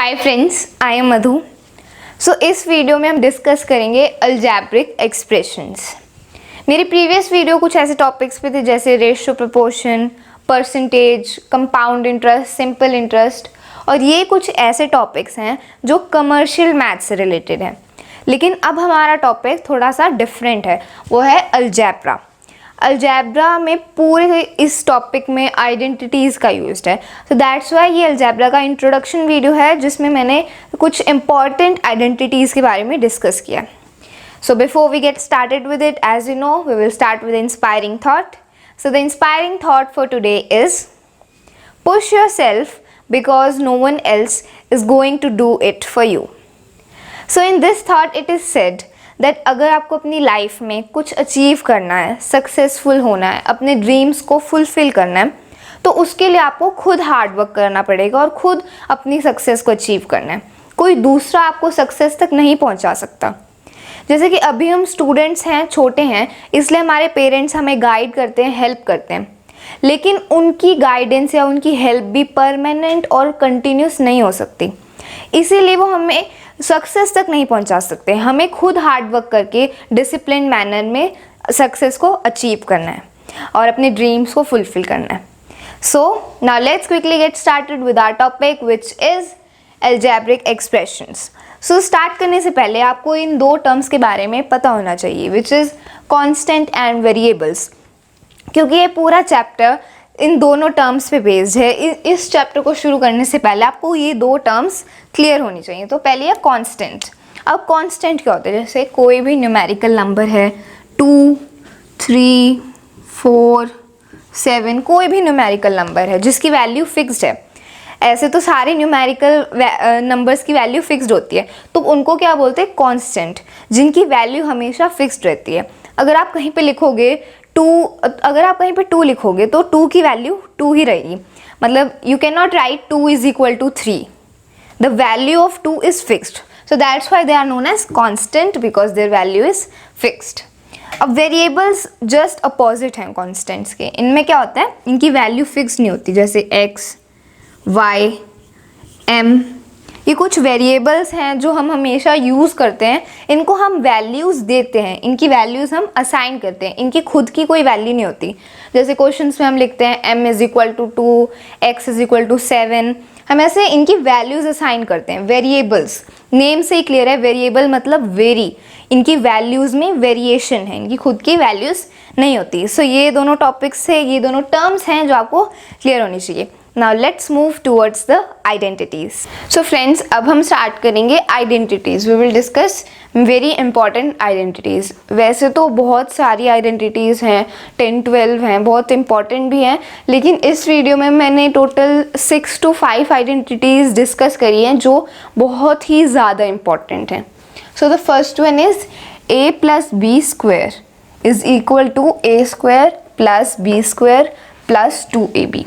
Hi friends, I am मधु। इस video में हम डिस्कस करेंगे अलजेब्रिक एक्सप्रेशंस। मेरी प्रीवियस वीडियो कुछ ऐसे टॉपिक्स पे थे जैसे ratio, proportion, percentage, compound interest, simple interest, और ये कुछ ऐसे टॉपिक्स हैं जो कमर्शियल मैथ से रिलेटेड हैं। लेकिन अब हमारा टॉपिक थोड़ा सा डिफरेंट है, वो है अलजेब्रा। अलजेब्रा में पूरे इस टॉपिक में आइडेंटिटीज़ का यूज्ड है, सो दैट्स वाई ये अलजेब्रा का इंट्रोडक्शन वीडियो है जिसमें मैंने कुछ इंपॉर्टेंट आइडेंटिटीज़ के बारे में डिस्कस किया। So before we get started with it, as you know, we will start with inspiring thought. So the inspiring thought for today is push yourself because no one else is going to do it for you. So in this thought it is said that अगर आपको अपनी life में कुछ achieve करना है, successful होना है, अपने ड्रीम्स को फुलफिल करना है, तो उसके लिए आपको खुद हार्ड वर्क करना पड़ेगा और खुद अपनी सक्सेस को अचीव करना है। कोई दूसरा आपको सक्सेस तक नहीं पहुंचा सकता। जैसे कि अभी हम स्टूडेंट्स हैं, छोटे हैं, इसलिए हमारे पेरेंट्स हमें गाइड करते हैं, हेल्प करते हैं, लेकिन उनकी गाइडेंस या उनकी हेल्प भी परमानेंट और कंटिन्यूस नहीं हो सकती। इसीलिए वो हमें सक्सेस तक नहीं पहुंचा सकते। हमें खुद हार्ड वर्क करके डिसिप्लिन मैनर में सक्सेस को अचीव करना है और अपने ड्रीम्स को फुलफिल करना है। So now let's quickly get started with our topic which is algebraic expressions. So start करने से पहले आपको इन दो टर्म्स के बारे में पता होना चाहिए, which is constant and variables, क्योंकि ये पूरा चैप्टर इन दोनों टर्म्स पे बेस्ड है। इस चैप्टर को शुरू करने से पहले आपको ये दो टर्म्स क्लियर होनी चाहिए। तो पहले है कांस्टेंट। अब कांस्टेंट क्या होता है? जैसे कोई भी न्यूमेरिकल नंबर है, 2, 3, 4, 7, कोई भी न्यूमेरिकल नंबर है जिसकी वैल्यू फिक्स्ड है। ऐसे तो सारे न्यूमेरिकल नंबर्स की वैल्यू फिक्स्ड होती है, तो उनको क्या बोलते हैं? कांस्टेंट, जिनकी वैल्यू हमेशा फिक्स्ड रहती है। अगर आप कहीं पे लिखोगे 2, अगर आप कहीं पे 2 लिखोगे तो 2 की वैल्यू 2 ही रहेगी। मतलब you can not write 2 is equal to 3। The value of 2 is fixed, so that's why they are known as constant, because their value is fixed. अब वेरिएबल्स जस्ट अपोजिट हैं कॉन्स्टेंट्स के। इनमें क्या होता है? इनकी वैल्यू फिक्स्ड नहीं होती। जैसे x, y, m, ये कुछ वेरिएबल्स हैं जो हम हमेशा यूज़ करते हैं। इनको हम वैल्यूज़ देते हैं, इनकी वैल्यूज़ हम असाइन करते हैं। इनकी खुद की कोई वैल्यू नहीं होती। जैसे क्वेश्चंस में हम लिखते हैं m is equal to 2, x is equal to 7। हम ऐसे इनकी वैल्यूज़ असाइन करते हैं। वेरिएबल्स, नेम से ही क्लियर है, वेरिएबल मतलब वेरी। इनकी वैल्यूज़ में वेरिएशन है, इनकी खुद की वैल्यूज़ नहीं होती। सो ये दोनों टॉपिक्स है, ये दोनों टर्म्स हैं जो आपको क्लियर होनी चाहिए। Now let's move towards the identities. So friends, अब हम स्टार्ट करेंगे identities. We will discuss very important identities. वैसे तो बहुत सारी identities हैं, 10-12 हैं, बहुत important भी हैं, लेकिन इस वीडियो में मैंने टोटल 6 to 5 identities डिस्कस करी हैं जो बहुत ही ज़्यादा important हैं। So the first one is a plus b square is equal to a square plus b square plus 2ab.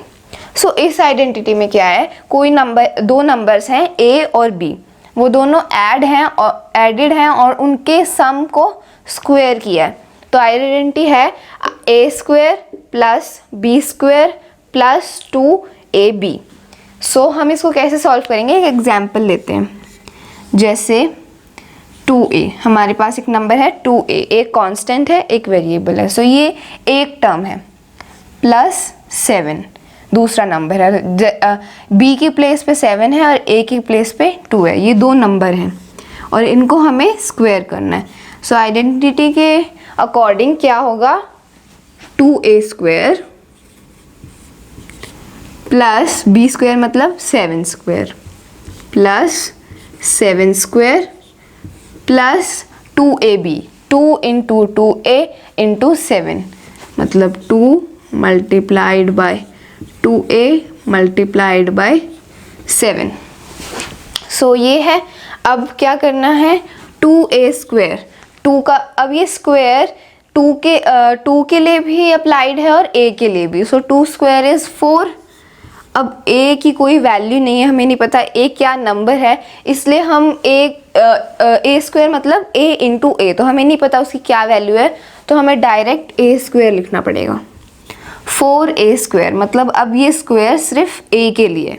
सो इस आइडेंटिटी में क्या है? कोई नंबर, दो नंबर्स हैं a और b, वो दोनों एडेड हैं और उनके सम को स्क्वायर किया है। तो आइडेंटिटी है a square plus b square plus 2ab। सो हम इसको कैसे सॉल्व करेंगे? एक एग्जांपल लेते हैं। जैसे 2a, हमारे पास एक नंबर है 2a, एक कांस्टेंट है, एक वेरिएबल है। सो ये एक टर्म है, प्लस 7 दूसरा नंबर है। b की प्लेस पे 7 है और a की प्लेस पे 2 है। ये दो नंबर हैं और इनको हमें स्क्वायर करना है। सो आइडेंटिटी के अकॉर्डिंग क्या होगा? 2a square plus b square मतलब 7 square plus 7 square plus 2ab, 2 into 2a into 7 मतलब 2 multiplied by 2a multiplied by 7। सो ये है। अब क्या करना है? 2a स्क्वायर, 2 का, अब ये स्क्वायर 2 के लिए भी अप्लाइड है और a के लिए भी। सो 2 स्क्वायर इज़ 4। अब a की कोई वैल्यू नहीं है, हमें नहीं पता a क्या नंबर है, इसलिए हम a स्क्वायर मतलब a इंटू a, तो हमें नहीं पता उसकी क्या वैल्यू है, तो हमें डायरेक्ट a स्क्वायर लिखना पड़ेगा। 4a स्क्वायर मतलब अब ये स्क्वायर सिर्फ a के लिए,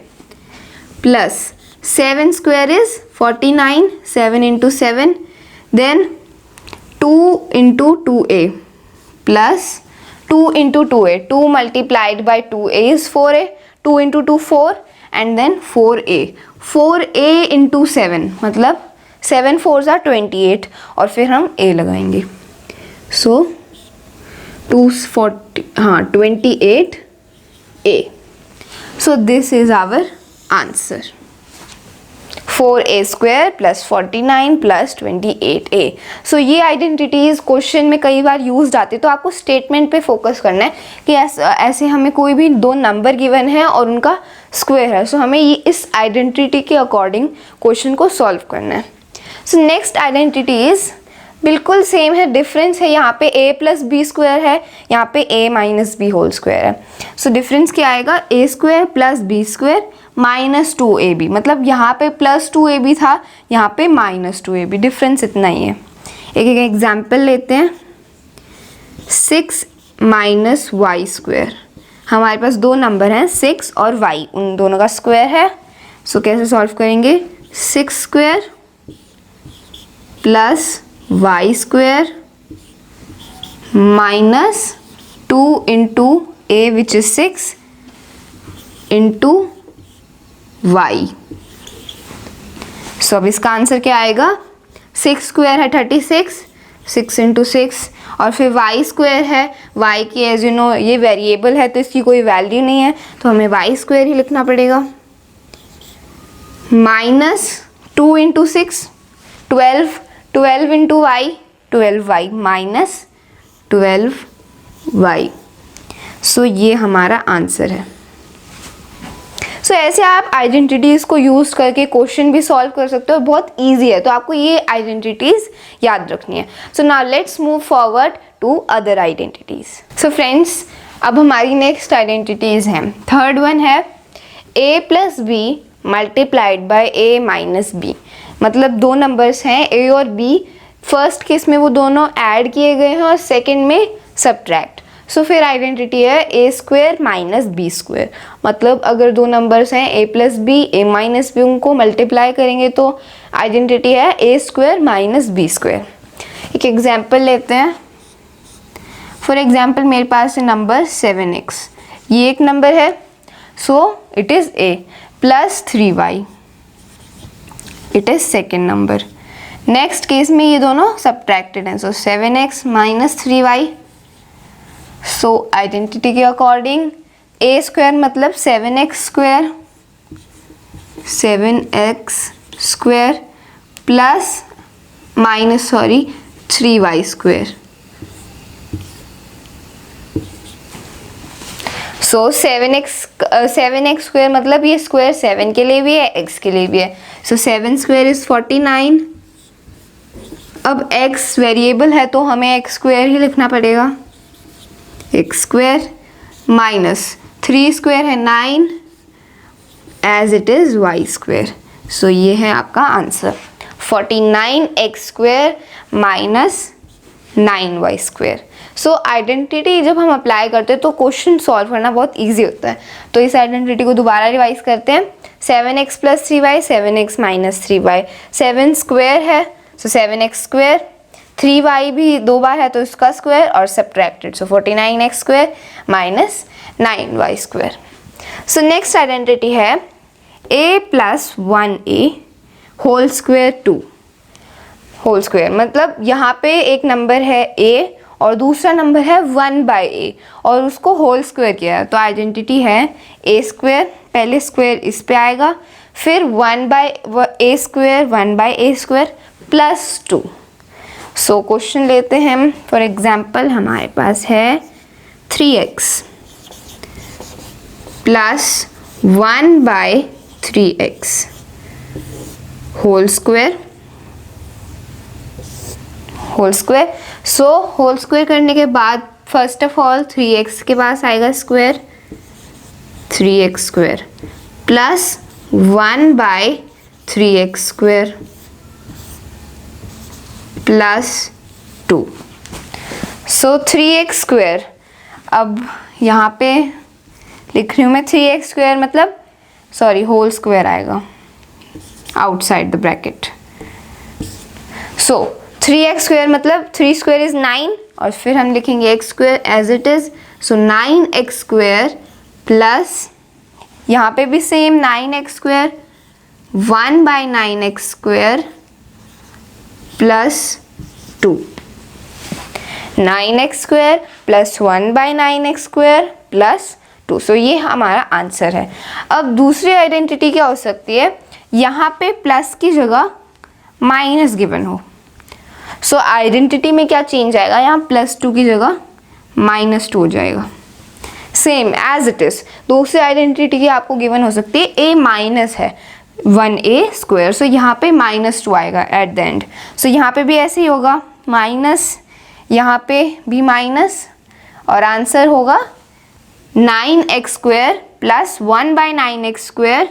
plus 7 square is 49, 7 into 7, then 2 into 2a plus 2 into 2a, 2 multiplied by 2a is 4a, 2 into 2 4 and then 4a, 4a into 7 मतलब 7 4s are 28 और फिर हम a लगाएंगे, so 28a. So this is our answer. 4a square plus 49 plus 28a. So ये identities question में कई बार use आते हैं, तो आपको स्टेटमेंट पे फोकस करना है कि ऐसे हमें कोई भी दो नंबर गिवन है और उनका स्क्वायर है, सो हमें ये इस आइडेंटिटी के अकॉर्डिंग क्वेश्चन को सॉल्व करना है. सो नेक्स्ट आइडेंटिटीज बिल्कुल सेम है, डिफरेंस है यहाँ पे a प्लस बी स्क्वायर है, यहाँ पे a minus b whole square है. सो डिफरेंस क्या आएगा, a square plus b square minus 2ab, मतलब यहाँ पे प्लस 2ab था, यहाँ पे माइनस 2ab, डिफरेंस इतना ही है. एक एक एग्जाम्पल लेते हैं. 6 माइनस वाई स्क्वायर, हमारे पास दो नंबर हैं 6 और y, उन दोनों का स्क्वायर है. सो कैसे सॉल्व करेंगे, 6 square plus y square minus 2 into a which is 6 into y. So अब इसका आंसर क्या आएगा, 6 स्क्वायर है 36, 6 इंटू 6 और फिर y स्क्वायर है, y की एज यू नो ये वेरिएबल है तो इसकी कोई वैल्यू नहीं है, तो हमें y स्क्वायर ही लिखना पड़ेगा. Minus 2 into 6 12, 12 into y 12y minus 12y. सो ये हमारा आंसर है. सो ऐसे आप आइडेंटिटीज़ को यूज़ करके क्वेश्चन भी सॉल्व कर सकते हो, बहुत इजी है, तो आपको ये आइडेंटिटीज़ याद रखनी है. So now let's move forward to other identities. So friends, अब हमारी नेक्स्ट आइडेंटिटीज़ हैं. थर्ड वन है a plus b multiplied by a minus b, मतलब दो नंबर्स हैं a और b, फर्स्ट केस में वो दोनों ऐड किए गए हैं और सेकेंड में सब्ट्रैक्ट. सो फिर आइडेंटिटी है a square minus b square, मतलब अगर दो नंबर्स हैं a plus b, a minus b, उनको मल्टीप्लाई करेंगे तो आइडेंटिटी है a square minus b square. एक एग्जांपल लेते हैं. फॉर एग्जांपल मेरे पास है नंबर 7x, ये एक नंबर है, so it is a plus 3y, it is second number. Next case में ये दोनों सब्ट्रैक्टेड हैं, so 7x minus 3y. So identity के अकॉर्डिंग a स्क्वायर मतलब 7x square, 7x square plus minus 3y square. So 7x square मतलब ये square 7 के लिए भी है, x के लिए भी है. सो 7 स्क्वायर इज 49. अब x वेरिएबल है तो हमें x स्क्वायर ही लिखना पड़ेगा, x स्क्वायर माइनस 3 स्क्वायर है 9 as it is y square. So ये है आपका answer, 49x square minus 9y square. So identity जब हम अप्लाई करते हैं तो क्वेश्चन सॉल्व करना बहुत इजी होता है. तो इस आइडेंटिटी को दोबारा रिवाइज करते हैं. 7x plus 3y, 7x minus 3y, 7 square है सो 7x स्क्वायर, 3y भी दो बार है तो इसका स्क्वायर और subtracted, so 49x square minus 9y square. So next identity है a plus 1a whole square 2 whole square, मतलब यहाँ पे एक नंबर है a और दूसरा नंबर है 1/a और उसको होल स्क्वायर किया है, तो आइडेंटिटी है a स्क्वायर, पहले स्क्वायर इस पे आएगा, फिर 1/a square 1/a square plus 2. So question लेते हैं हम. फॉर एग्जांपल हमारे पास है 3x plus 1/3x whole square. So whole square करने के बाद फर्स्ट ऑफ ऑल 3x के पास आएगा square, 3x square plus 1/3x square plus 2. सो 3x स्क्वायर, अब यहाँ पे लिख रही हूँ मैं 3x स्क्वायर मतलब होल स्क्वायर आएगा, outside the bracket. So 3x square मतलब 3 square is 9 और फिर हम लिखेंगे x square as it is. So 9x square plus यहाँ पे भी same 9x square 1 by 9x square plus 2. 9x square plus 1 by 9x square plus 2. सो ये हमारा आंसर है. अब दूसरी आइडेंटिटी क्या हो सकती है, यहाँ पे प्लस की जगह माइनस गिवन हो. सो आइडेंटिटी में क्या चेंज आएगा, यहाँ +2 की जगह -2 हो जाएगा. सेम एज इट इज दूसरी आइडेंटिटी की आपको गिवन हो सकती है a माइनस है 1a स्क्वायर. सो यहाँ पे -2 आएगा एट द एंड. सो यहाँ पे भी ऐसे ही होगा माइनस, यहाँ पे भी माइनस और आंसर होगा 9x square plus 1 by 9x square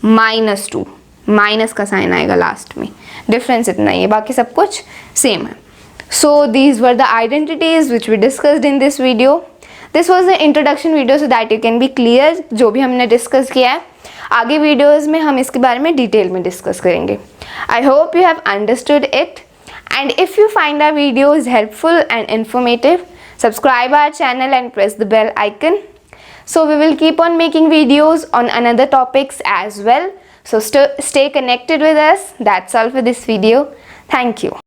-2. Minus का साइन आएगा लास्ट में. डिफरेंस इतना ही है, बाकी सब कुछ सेम है. So these were the identities which we discussed in this video. This was the introduction video so that you can be clear जो भी हमने डिस्कस किया है. आगे वीडियोज़ में हम इसके बारे में डिटेल में डिस्कस करेंगे. I hope you have understood it. And if you find our videos helpful and informative, subscribe our channel and press the bell icon. So we will keep on making videos on another topics as well. So stay connected with us. That's all for this video. Thank you.